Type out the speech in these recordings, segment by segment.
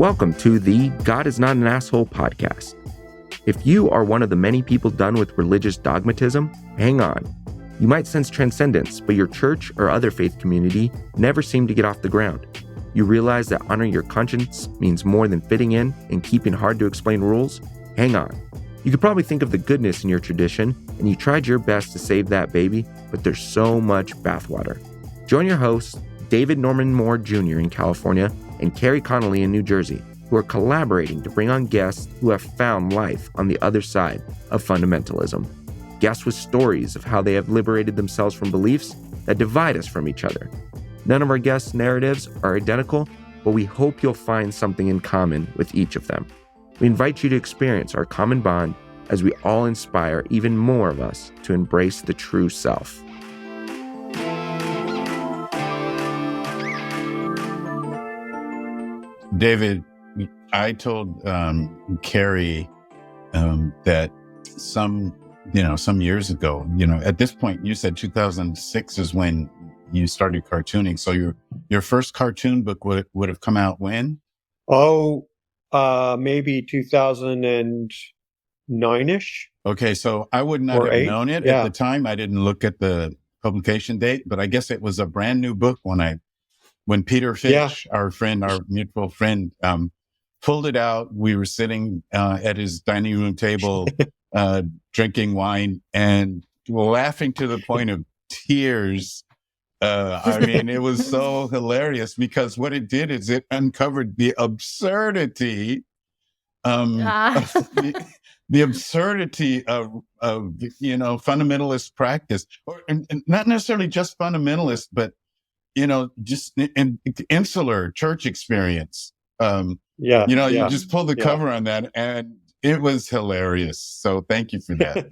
Welcome to the God is Not an Asshole podcast. If you are one of the many people done with religious dogmatism, hang on. You might sense transcendence, but your church or other faith community never seem to get off the ground. You realize that honoring your conscience means more than fitting in and keeping hard-to-explain rules? Hang on. You could probably think of the goodness in your tradition, and you tried your best to save that baby, but there's so much bathwater. Join your hosts, David Norman Moore Jr. in California and Carrie Connolly in New Jersey, who are collaborating to bring on guests who have found life on the other side of fundamentalism. Guests with stories of how they have liberated themselves from beliefs that divide us from each other. None of our guests' narratives are identical, but we hope you'll find something in common with each of them. We invite you to experience our common bond as we all inspire even more of us to embrace the true self. David, I told Carrie that some years ago, at this point, you said 2006 is when you started cartooning. So your first cartoon book would have come out when? Maybe 2009-ish. Okay, so I would not have known it at the time. I didn't look at the publication date, but I guess it was a brand new book when Peter Fish, our mutual friend, pulled it out. We were sitting at his dining room table, drinking wine and laughing to the point of tears. It was so hilarious because what it did is it uncovered the absurdity, the absurdity of fundamentalist practice, and not necessarily just fundamentalist, but just an insular church experience. You just pull the cover on that, and it was hilarious. So thank you for that.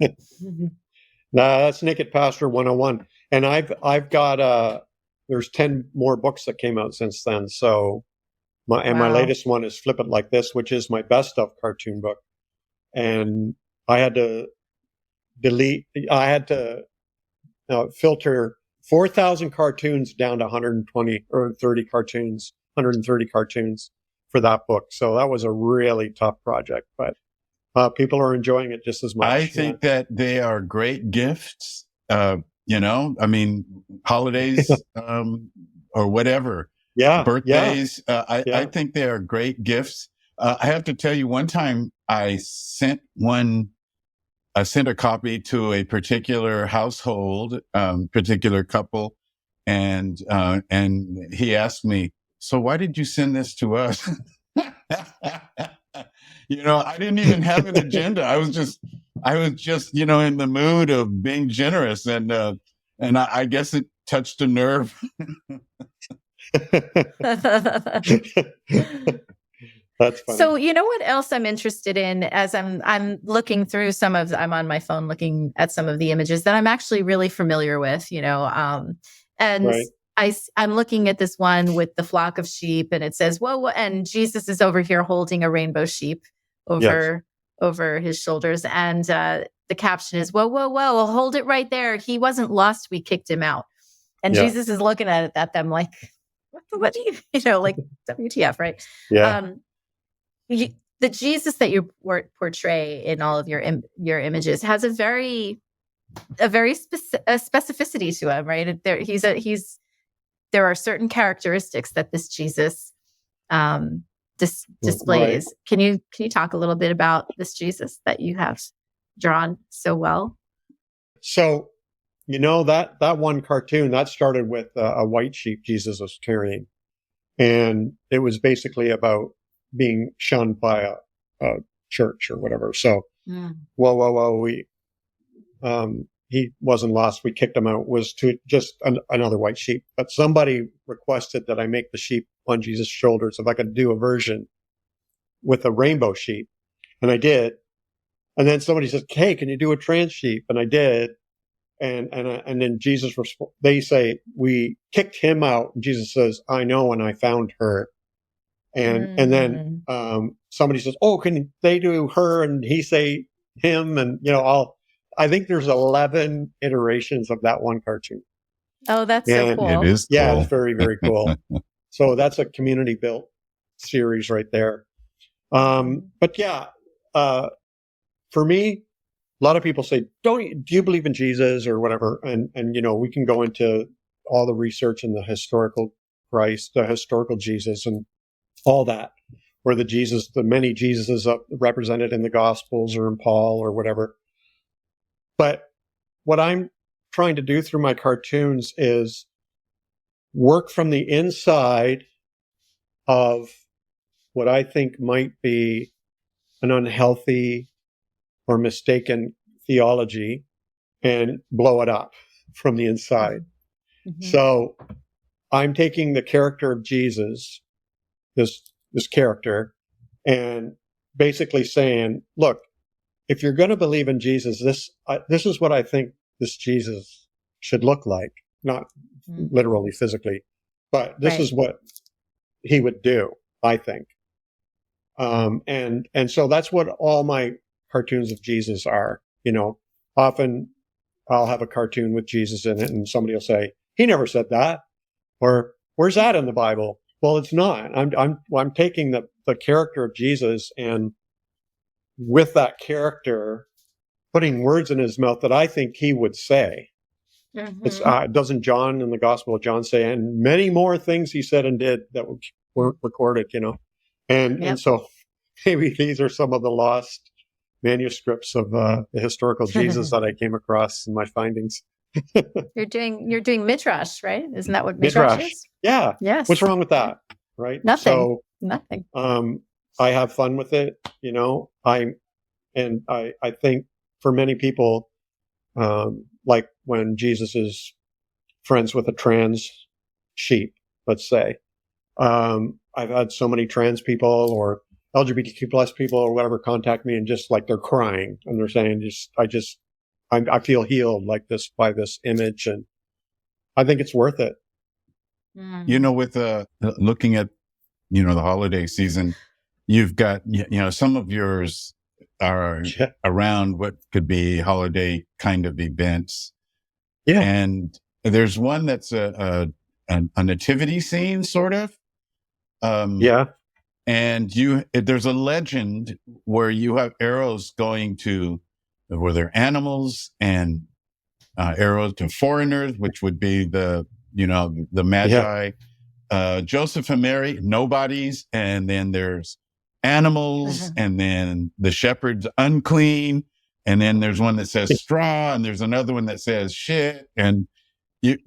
That's Naked Pastor 101. And I've got there's 10 more books that came out since then. So my latest one is Flip It Like This, which is my best of cartoon book. And I had to filter 4,000 cartoons down to 120 or 130 cartoons for that book. So that was a really tough project, but people are enjoying it just as much. I think that they are great gifts. Holidays or whatever. Birthdays. I think they are great gifts. I have to tell you, one time I sent a copy to a particular household, particular couple, and he asked me, "So why did you send this to us?" I didn't even have an agenda. I was just in the mood of being generous, and I guess it touched a nerve. That's funny. So what else I'm interested in as I'm looking through I'm on my phone looking at some of the images that I'm actually really familiar with, and right. I'm looking at this one with the flock of sheep, and it says, "Whoa," and Jesus is over here holding a rainbow sheep over his shoulders, and the caption is, "Whoa, whoa, whoa, hold it right there. He wasn't lost. We kicked him out." And Jesus is looking at them like, what do you, like WTF, right? Yeah. The Jesus that you portray in all of your images has a very specificity to him, right? There are certain characteristics that this Jesus displays. Right. Can you talk a little bit about this Jesus that you have drawn so well? So, that one cartoon that started with a white sheep Jesus was carrying, and it was basically about being shunned by a church or whatever. So, whoa, he wasn't lost. We kicked him out. Was to just another white sheep. But somebody requested that I make the sheep on Jesus' shoulders if I could do a version with a rainbow sheep, and I did. And then somebody said, "Hey, can you do a trans sheep?" And I did. And then Jesus, they say, "We kicked him out." And Jesus says, "I know, and I found her." And then somebody says, "Oh, can they do her?" And he say him, and I think there's 11 iterations of that one cartoon. Oh, that's so cool. It is cool. Yeah, it's very, very cool. So that's a community built series right there. But yeah, for me, a lot of people say, do you believe in Jesus or whatever? And, we can go into all the research in the historical Christ, the historical Jesus and all that, where the many Jesuses represented in the Gospels or in Paul or whatever. But what I'm trying to do through my cartoons is work from the inside of what I think might be an unhealthy or mistaken theology and blow it up from the inside. Mm-hmm. So I'm taking the character of Jesus, this character, and basically saying, look, if you're going to believe in Jesus, this is what I think this Jesus should look like, not literally physically, but this is what he would do, I think. And so that's what all my cartoons of Jesus are. Often I'll have a cartoon with Jesus in it and somebody will say, he never said that, or where's that in the Bible? Well, it's not. I'm taking the character of Jesus and with that character putting words in his mouth that I think he would say. Mm-hmm. Doesn't John in the Gospel of John say, and many more things he said and did that weren't recorded, and so maybe these are some of the lost manuscripts of the historical Jesus that I came across in my findings. You're doing midrash, right? Isn't that what midrash is? Yeah. Yes. What's wrong with that? Right. Nothing. So, nothing. I have fun with it. I think for many people, like when Jesus is friends with a trans sheep, let's say, I've had so many trans people or LGBTQ plus people or whatever contact me and just like they're crying and they're saying, I feel healed like this by this image. And I think it's worth it. With looking at, the holiday season, you've got, some of yours are around what could be holiday kind of events. Yeah. And there's one that's a nativity scene, sort of. Yeah. And there's a legend where you have arrows where they're animals and arrows to foreigners, which would be the Magi, Joseph and Mary, nobodies. And then there's animals, and then the shepherd's unclean. And then there's one that says straw, and there's another one that says shit. And and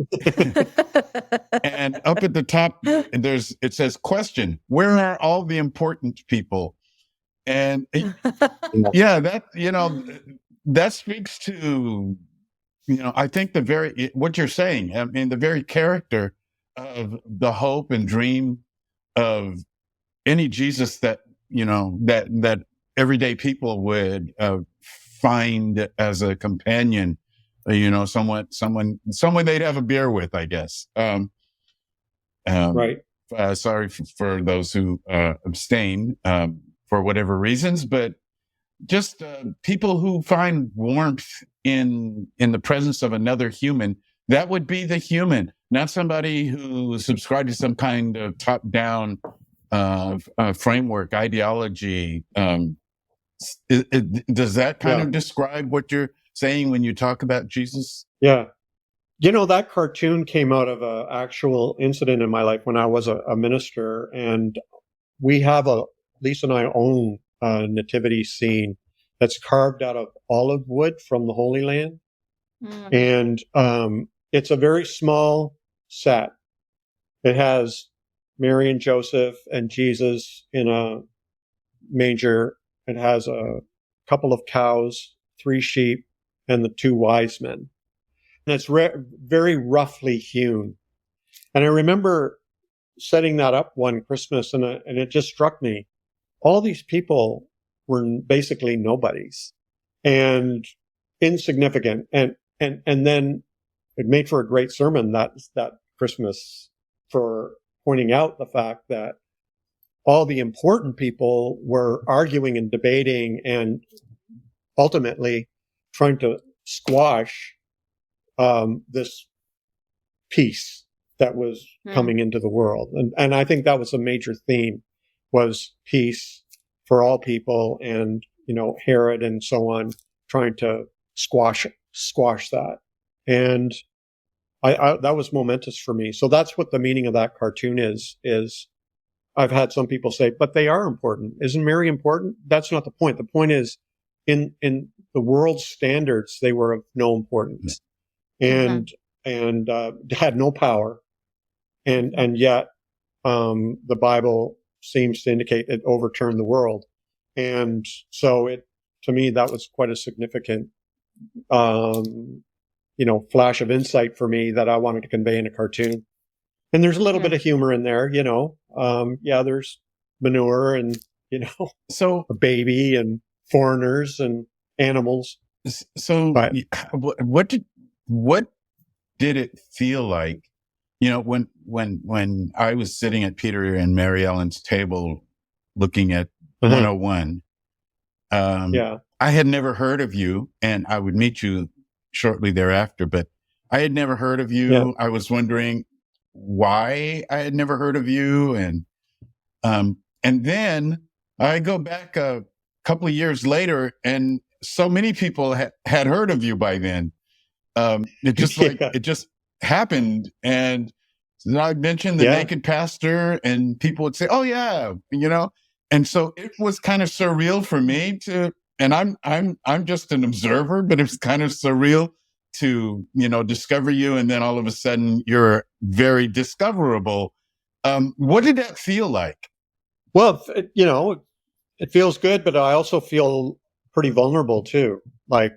up at the top, it says question, where are all the important people? And that speaks to, I think what you're saying, I mean, the very character of the hope and dream of any Jesus that, that everyday people would find as a companion, someone they'd have a beer with, I guess. Right. Sorry for those who abstain for whatever reasons, but just people who find warmth in the presence of another human. That would be the human, not somebody who subscribed to some kind of top-down framework, ideology. Does that kind of describe what you're saying when you talk about Jesus? Yeah. That cartoon came out of an actual incident in my life when I was a minister, and we have Lisa and I own a nativity scene that's carved out of olive wood from the Holy Land. And it's a very small set. It has Mary and Joseph and Jesus in a manger. It has a couple of cows, 3 sheep, and the 2 wise men. And it's very roughly hewn. And I remember setting that up one Christmas, and it just struck me. All these people were basically nobodies and insignificant. And then it made for a great sermon that Christmas for pointing out the fact that all the important people were arguing and debating and ultimately trying to squash this peace that was coming into the world. And I think that was a major theme was peace for all people, and, you know, Herod and so on, trying to squash that. And I that was momentous for me. So that's what the meaning of that cartoon is I've had some people say, but they are important. Isn't Mary important? That's not the point. The point is, in the world's standards, they were of no importance, and had no power, and yet the Bible seems to indicate it overturned the world, and so to me that was quite a significant flash of insight for me that I wanted to convey in a cartoon. And there's a little bit of humor in there, there's manure and, so a baby and foreigners and animals. So what did it feel like, when I was sitting at Peter and Mary Ellen's table looking at 101, I had never heard of you, and I would meet you shortly thereafter, but I had never heard of you. Yeah. I was wondering why I had never heard of you. And then I go back a couple of years later, and so many people had heard of you by then. It just happened. And I mentioned the Naked Pastor, and people would say, oh yeah, and so it was kind of surreal for me and I'm just an observer, but it was kind of surreal to, discover you. And then all of a sudden you're very discoverable. What did that feel like? Well, it feels good, but I also feel pretty vulnerable too. Like,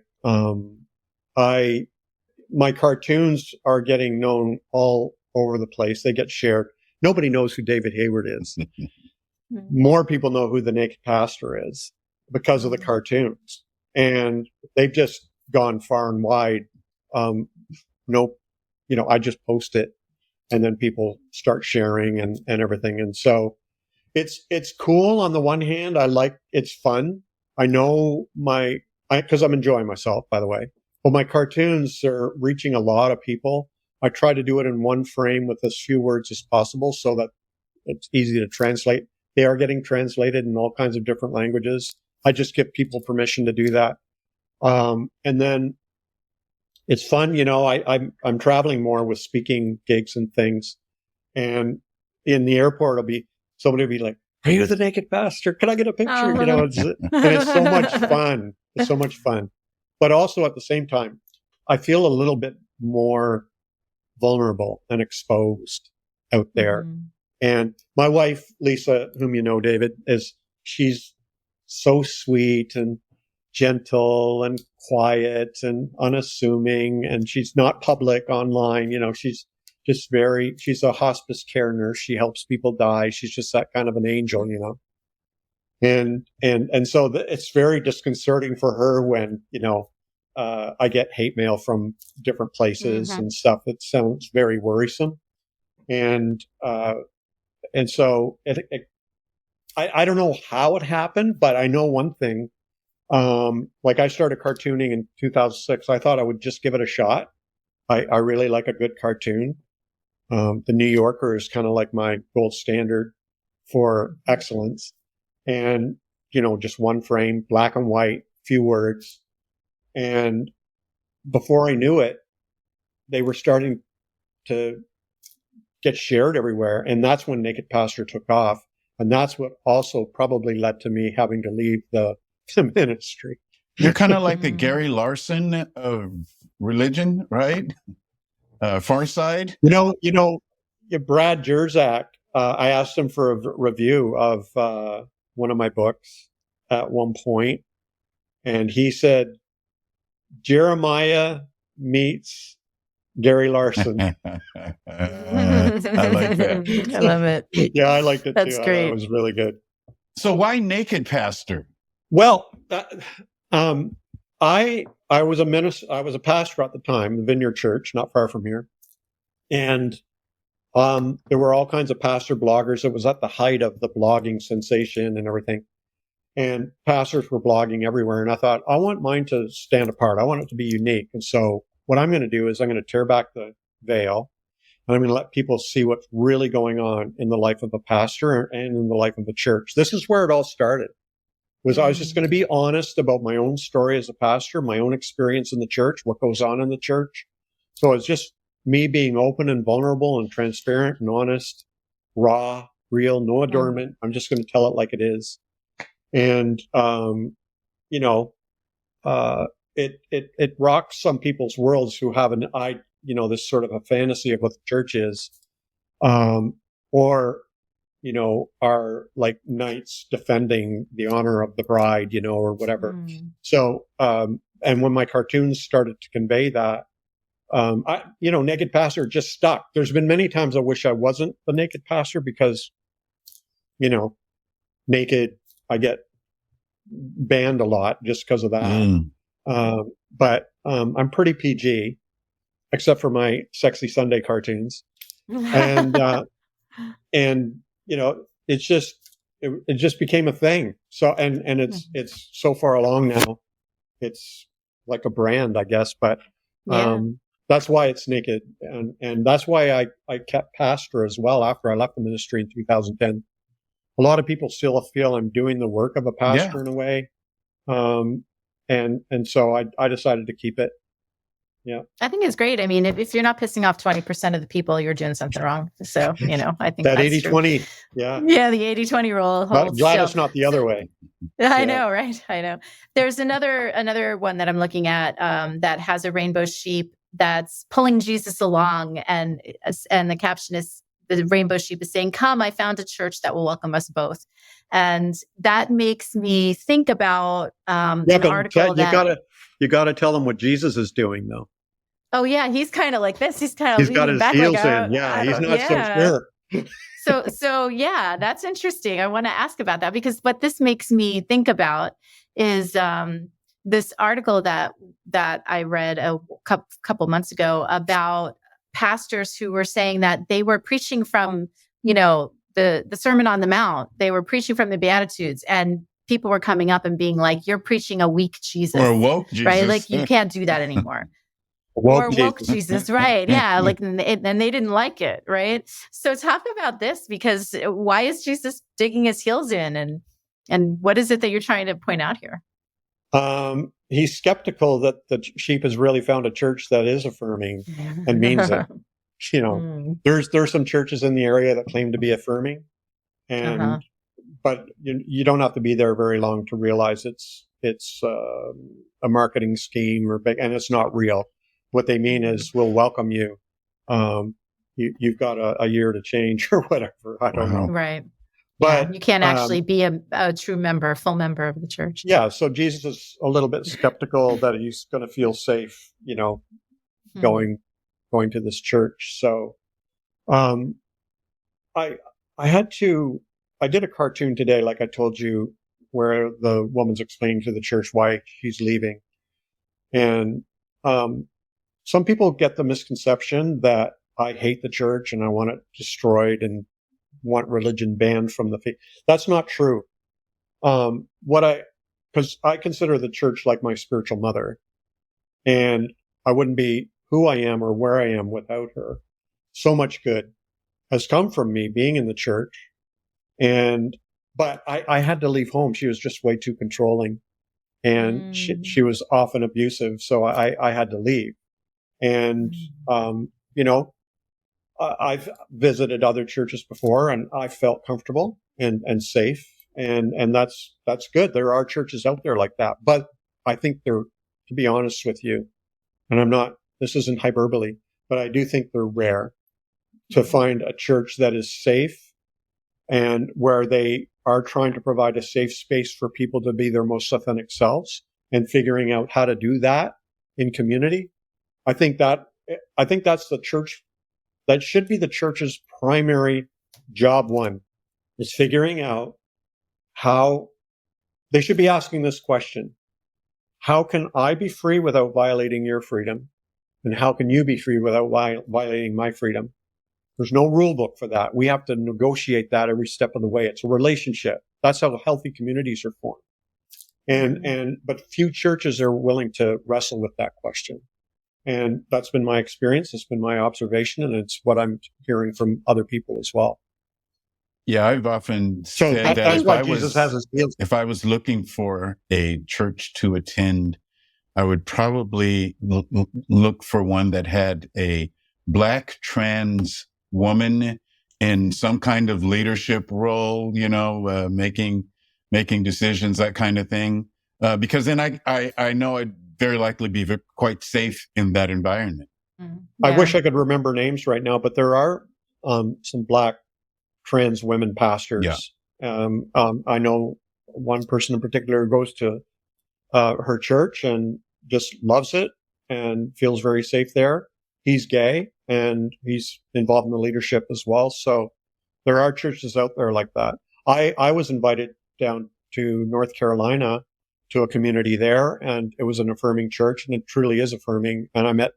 my cartoons are getting known all over the place. They get shared. Nobody knows who David Hayward is. More people know who the Naked Pastor is because of the cartoons, and they've just gone far and wide. I just post it, and then people start sharing and everything. And so it's cool on the one hand. It's fun. I know because I'm enjoying myself, by the way. Well, my cartoons are reaching a lot of people. I try to do it in one frame with as few words as possible so that it's easy to translate. They are getting translated in all kinds of different languages. I just give people permission to do that. And then it's fun. I'm traveling more with speaking gigs and things. And in the airport, somebody will be like, are you the Naked Pastor? Can I get a picture? And it's so much fun. It's so much fun. But also at the same time, I feel a little bit more vulnerable and exposed out there. Mm-hmm. And my wife, Lisa, whom you know, David, she's so sweet and gentle and quiet and unassuming. And she's not public online. She's just she's a hospice care nurse. She helps people die. She's just that kind of an angel, And so it's very disconcerting for her when, I get hate mail from different places and stuff. It sounds very worrisome. And so I don't know how it happened, but I know one thing. Like I started cartooning in 2006. I thought I would just give it a shot. I really like a good cartoon. The New Yorker is kind of like my gold standard for excellence. And, just one frame, black and white, few words. And before I knew it, they were starting to get shared everywhere. And that's when Naked Pastor took off. And that's what also probably led to me having to leave the ministry. You're kind of like the Gary Larson of religion, right? Far Side. Brad Jersak, I asked him for a review of one of my books at one point, and he said, Jeremiah meets Gary Larson. I like that. I love it. Yeah, I liked it too. That's great. It was really good. So why Naked Pastor? Well, I was a minister. I was a pastor at the time, the Vineyard Church, not far from here, and there were all kinds of pastor bloggers. It was at the height of the blogging sensation and everything, and pastors were blogging everywhere. And I thought, I want mine to stand apart. I want it to be unique. And so what I'm going to do is I'm going to tear back the veil, And I'm going to let people see what's really going on in the life of a pastor and in the life of the church. This is where it all started. I was just going to be honest about my own story as a pastor, my own experience in the church, what goes on in the church. So it's just me being open and vulnerable and transparent and honest, raw, real, no adornment. I'm just going to tell it like it is. And, you know, it rocks some people's worlds who have this sort of a fantasy of what the church is, or, you know, are like knights defending the honor of the bride, you know, or whatever. So, and when my cartoons started to convey that, naked pastor just stuck. There's been many times I wish I wasn't the naked pastor because, you know, naked, I get banned a lot just because of that. But I'm pretty PG, except for my sexy Sunday cartoons. And, you know, it just became a thing. So, and it's so far along now, it's like a brand, I guess, but, that's why it's naked. And that's why I kept pastor as well after I left the ministry in 2010. A lot of people still feel I'm doing the work of a pastor in a way. And so I decided to keep it. Yeah. I think it's great. I mean, if you're not pissing off 20% of the people, you're doing something wrong. So, you know, I think that that's 80-20. True. Yeah. Yeah. The 80-20 rule. Glad it's not the other way. I know, right? I know. There's another one that I'm looking at that has a rainbow sheep that's pulling Jesus along. And the caption is, the rainbow sheep is saying, "Come, I found a church that will welcome us both." And that makes me think about an article you gotta tell them what Jesus is doing, though. Oh yeah, he's kind of like this. He's kind of got his back heels like in. Yeah, he's not so sure. So yeah, that's interesting. I want to ask about that because what this makes me think about is this article that I read a couple months ago about pastors who were saying that they were preaching from, you know, the Sermon on the Mount. They were preaching from the Beatitudes, and people were coming up and being like, "You're preaching a weak Jesus, or woke Jesus, right? Like you can't do that anymore." Woke Jesus, right? Yeah, like and they didn't like it, right? So talk about this because why is Jesus digging his heels in, and what is it that you're trying to point out here? He's skeptical that the sheep has really found a church that is affirming and means it. You know, there's some churches in the area that claim to be affirming, and but you don't have to be there very long to realize it's a marketing scheme and it's not real. What they mean is we'll welcome you. You've got a year to change or whatever. I don't know. Right. But you can't actually be a true member, full member of the church. Yeah. So Jesus is a little bit skeptical that he's going to feel safe, you know, going to this church. So, I did a cartoon today, like I told you, where the woman's explaining to the church why she's leaving. And, some people get the misconception that I hate the church and I want it destroyed and want religion banned from the faith. That's not true. Because I consider the church like my spiritual mother, and I wouldn't be who I am or where I am without her. So much good has come from me being in the church. But I had to leave home. She was just way too controlling, and she was often abusive. So I had to leave. And, you know, I've visited other churches before and I felt comfortable and safe. And that's good. There are churches out there like that, but I think to be honest with you, and this isn't hyperbole, but I do think they're rare to find a church that is safe and where they are trying to provide a safe space for people to be their most authentic selves and figuring out how to do that in community. I think that's the church. That should be the church's primary job. One is figuring out how they should be asking this question. How can I be free without violating your freedom? And how can you be free without violating my freedom? There's no rule book for that. We have to negotiate that every step of the way. It's a relationship. That's how healthy communities are formed. But few churches are willing to wrestle with that question. And that's been my experience. It's been my observation, and it's what I'm hearing from other people as well. Yeah, I've often said that if I was looking for a church to attend, I would probably look for one that had a Black trans woman in some kind of leadership role, making decisions, that kind of thing. Because then I know I'd very likely be quite safe in that environment. Mm-hmm. Yeah. I wish I could remember names right now, but there are some Black trans women pastors. Yeah. I know one person in particular who goes to her church and just loves it and feels very safe there. He's gay and he's involved in the leadership as well. So there are churches out there like that. I was invited down to North Carolina to a community there, and it was an affirming church, and it truly is affirming. And I met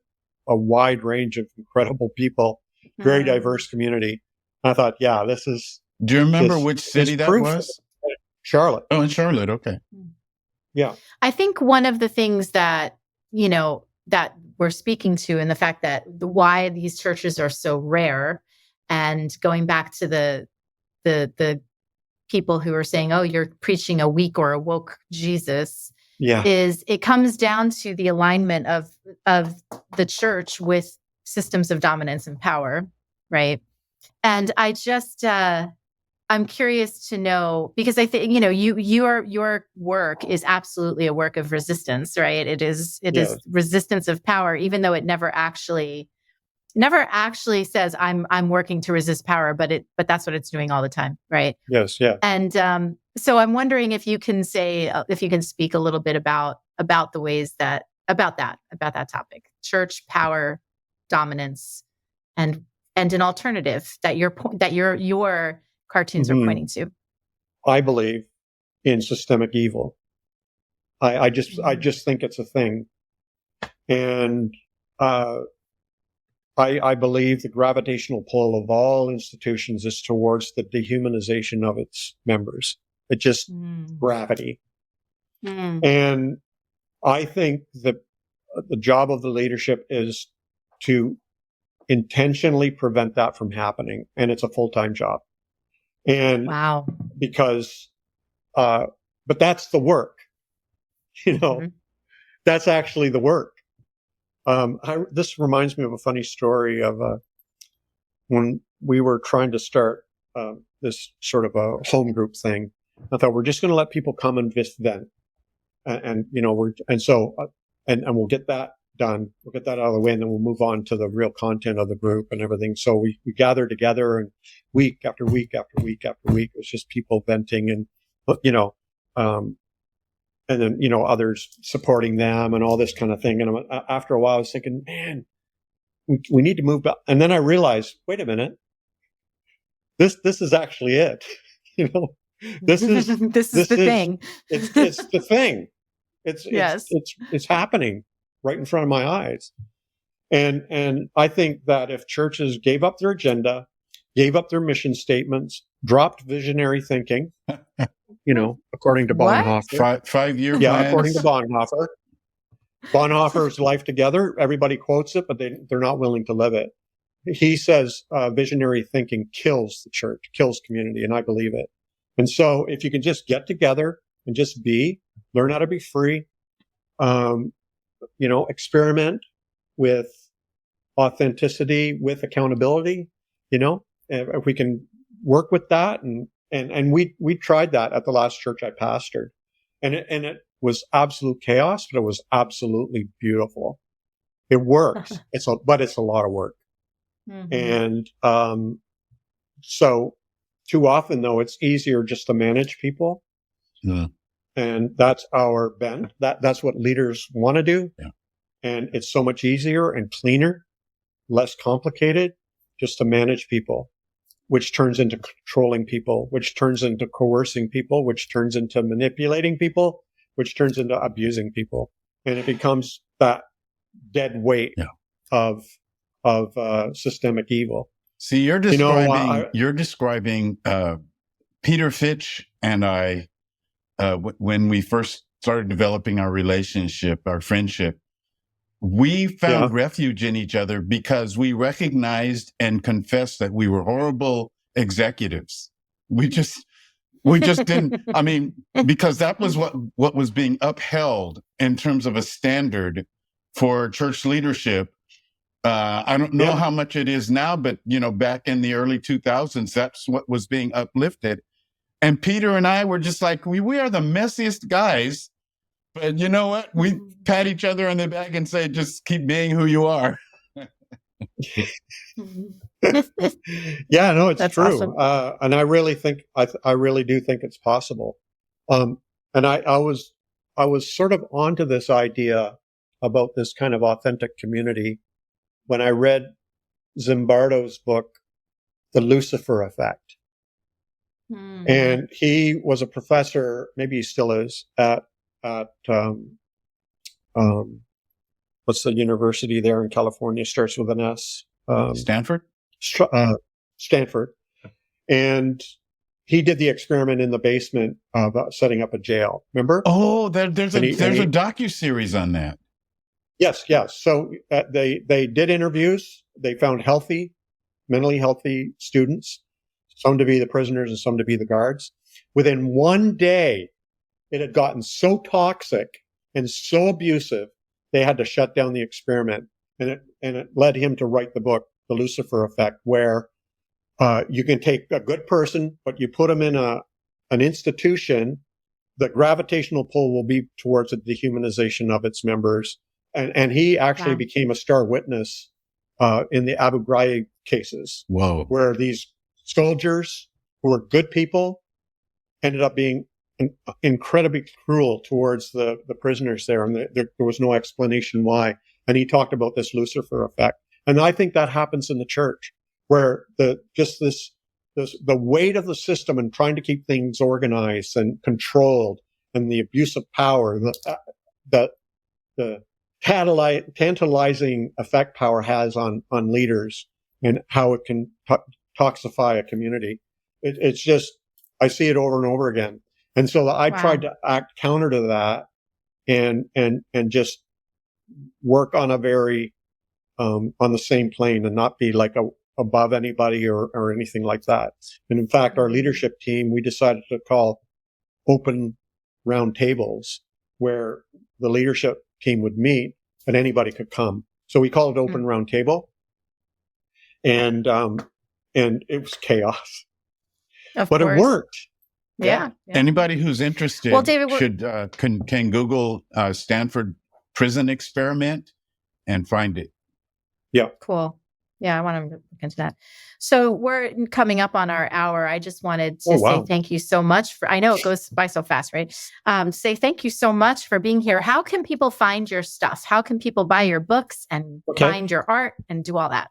a wide range of incredible people, very diverse community. I thought, yeah, this is. Do you remember which city that was? Charlotte. Oh, in Charlotte. Okay. Yeah. I think one of the things that, that we're speaking to, and the fact that why these churches are so rare, and going back to the people who are saying, oh, you're preaching a weak or a woke Jesus, is it comes down to the alignment of the church with systems of dominance and power, right? And I just, I'm curious to know, because I think, your work is absolutely a work of resistance, right? It is resistance of power, even though it never actually says I'm working to resist power, but that's what it's doing all the time, right? Yes, yeah. And so I'm wondering if you can speak a little bit about the ways about that topic, church power, dominance, and an alternative that your cartoons are pointing to. I believe in systemic evil. I just think it's a thing, and I believe the gravitational pull of all institutions is towards the dehumanization of its members. It's just gravity. And I think that the job of the leadership is to intentionally prevent that from happening. And it's a full-time job. And because, but that's the work, that's actually the work. This reminds me of a funny story of when we were trying to start this sort of a home group thing. I thought we're just going to let people come and just vent, and we'll get that done. We'll get that out of the way, and then we'll move on to the real content of the group and everything. So we gathered together, and week after week after week after week, it was just people venting, and and then, others supporting them and all this kind of thing. And after a while, I was thinking, man, we need to move back. And then I realized, wait a minute, this is actually it. This is the thing. It's the thing. It's happening right in front of my eyes. And I think that if churches gave up their agenda, gave up their mission statements, dropped visionary thinking, according to Bonhoeffer. 5-year plans. Yeah, according to Bonhoeffer. Bonhoeffer's Life Together, everybody quotes it, but they're not willing to live it. He says visionary thinking kills the church, kills community, and I believe it. And so if you can just get together and just learn how to be free, experiment with authenticity, with accountability, if we can work with that, and we tried that at the last church I pastored, and it was absolute chaos, but it was absolutely beautiful. It works. But it's a lot of work. And so too often though, it's easier just to manage people. And that's our bent. That's what leaders want to do. Yeah. And it's so much easier and cleaner, less complicated, just to manage people, which turns into controlling people, which turns into coercing people, which turns into manipulating people, which turns into abusing people. And it becomes that dead weight of systemic evil. See, you're describing Peter Fitch and I, when we first started developing our relationship, our friendship. we found refuge in each other because we recognized and confessed that we were horrible executives. We just didn't, I mean, because that was what was being upheld in terms of a standard for church leadership. I don't know how much it is now, but, back in the early 2000s, that's what was being uplifted. And Peter and I were just like, we are the messiest guys. But you know what? We pat each other on the back and say, just keep being who you are. Yeah, no, it's That's true. awesome. And I really think, I really do think it's possible. And I was sort of onto this idea about this kind of authentic community when I read Zimbardo's book, The Lucifer Effect. Mm-hmm. And he was a professor, maybe he still is, at what's the university there in California? Starts with an S. Stanford? Stanford. And he did the experiment in the basement of setting up a jail. Remember? Oh, there's a docuseries on that. Yes. So they did interviews. They found mentally healthy students, some to be the prisoners and some to be the guards. Within one day, it had gotten so toxic and so abusive, they had to shut down the experiment. And it led him to write the book, The Lucifer Effect, where you can take a good person, but you put them in an institution, the gravitational pull will be towards the dehumanization of its members. And he actually became a star witness in the Abu Ghraib cases. Whoa. Where these soldiers who were good people ended up being incredibly cruel towards the prisoners there. And there was no explanation why. And he talked about this Lucifer effect. And I think that happens in the church, where the weight of the system and trying to keep things organized and controlled, and the abuse of power, the tantalizing effect power has on leaders and how it can toxify a community. It's just, I see it over and over again. And so I tried to act counter to that and just work on a very, on the same plane and not be like above anybody or anything like that. And in fact, our leadership team, we decided to call open round tables where the leadership team would meet and anybody could come. So we called it open round table. And it was chaos, but it worked. Yeah. Anybody who's interested David, should can Google Stanford prison experiment and find it. Yeah. Cool. Yeah, I want to look into that. So we're coming up on our hour. I just wanted to say thank you so much for, I know it goes by so fast, right? Say thank you so much for being here. How can people find your stuff? How can people buy your books and find your art and do all that?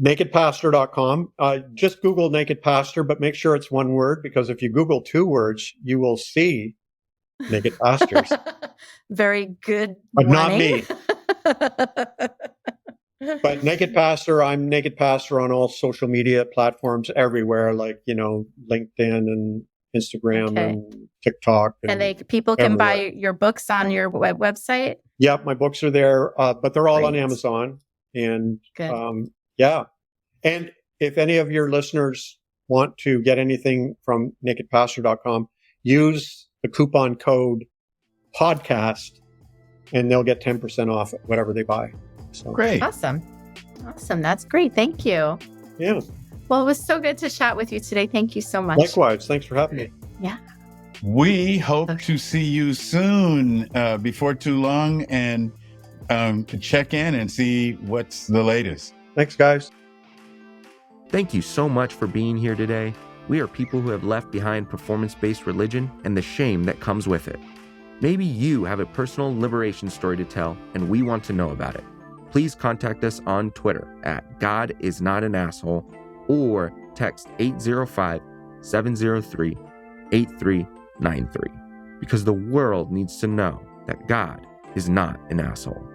NakedPastor.com. Just Google Naked Pastor, but make sure it's one word, because if you Google 2 words, you will see Naked Pastors. Very good. But not me. But Naked Pastor, I'm Naked Pastor on all social media platforms everywhere, like, LinkedIn and Instagram and TikTok. And people can buy your books on your website? Yep, my books are there, but they're all on Amazon. And yeah. And if any of your listeners want to get anything from nakedpastor.com, use the coupon code podcast and they'll get 10% off whatever they buy. So. Great. Awesome. That's great. Thank you. Yeah. Well, it was so good to chat with you today. Thank you so much. Likewise. Thanks for having me. Yeah. We hope to see you soon, before too long, and to check in and see what's the latest. Thanks, guys. Thank you so much for being here today. We are people who have left behind performance-based religion and the shame that comes with it. Maybe you have a personal liberation story to tell, and we want to know about it. Please contact us on Twitter at GodIsNotAnAsshole or text 805-703-8393, because the world needs to know that God is not an asshole.